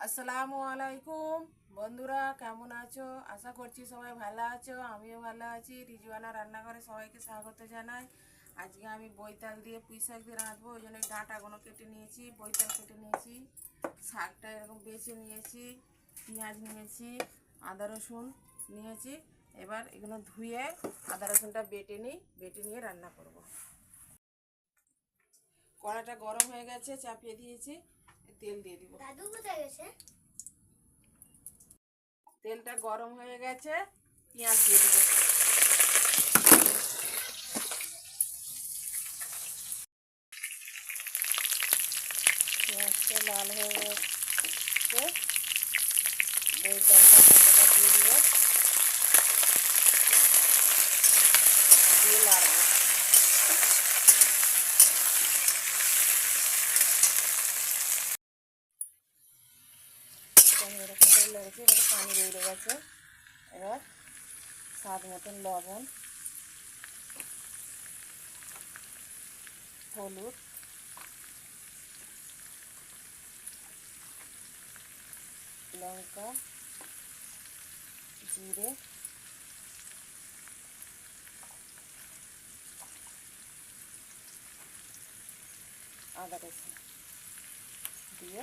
আসসালামু আলাইকুম বন্ধুরা, কেমন আছো? আশা করছি সবাই ভালো আছো। আমিও ভালো আছি। রিজওয়ানা রান্নাঘরে সবাইকে স্বাগত জানাই। আজকে আমি বৈতাল দিয়ে পুঁই শাক দিয়ে রাঁধবো। ওই জন্য ডাঁটাগুলো কেটে নিয়েছি, বৈতাল কেটে নিয়েছি, শাকটা এরকম বেছে নিয়েছি, পেঁয়াজ নিয়েছি, আদা রসুন নিয়েছি। এবার এগুলো ধুয়ে আদা রসুনটা বেটে নিয়ে রান্না করব। কড়াটা গরম হয়ে গেছে, চাপিয়ে দিয়েছি, তেল দিয়ে দিব। দাদু কোথায় গেছে? তেলটা গরম হয়ে গেছে, পেঁয়াজ দিয়ে দেবো। পেঁয়াজটা লাল হয়ে গেছে, বৈতালটা কাঁটাটা দিয়ে দিব, দিয়ে লাড়বো। এরকম করে লেগেছে, এবার পানি বেরিয়ে গেছে। এবার স্বাদ মতন লবণ, হলুদ, লঙ্কা, জিরে, আদা রসুন দিয়ে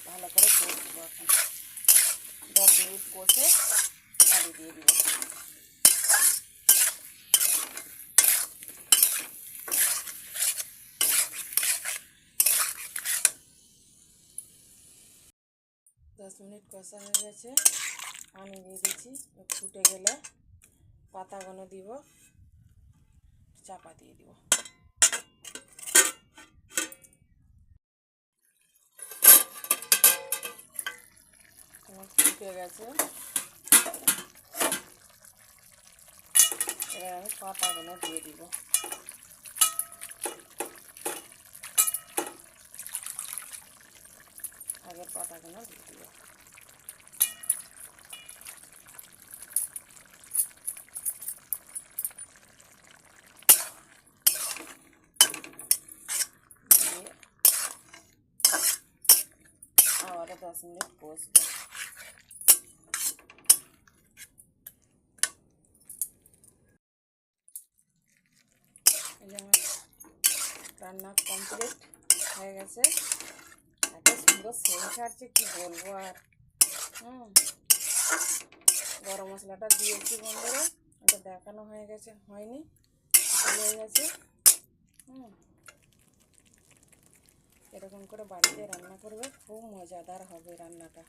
ভালো করে কষবো। এখন 10 মিনিট কষে পানি দিয়ে দিব। 10 মিনিট কষা হয়ে গেছে, পানি দিয়ে দিচ্ছি। ফুটে গেলে পাতাগুলো দিব, চাপা দিয়ে দিব। ফুটে গেছে, এবার আমি পাতাগুলো দিয়ে দিব। আগের পাতাগুলো দিয়ে দিব। আবারও 10 মিনিট কষবো। রান্না কমপ্লিট হয়ে গেছে। এত সুন্দর সেন্ট ছাড়ছে, কি বলবো আর। গরম মশলাটা দিয়েছি বন্ধুরা, এটা দেখানো হয়নি, হয়ে গেছে। এরকম করে বাড়িতে রান্না করবে, খুব মজাদার হবে রান্নাটা।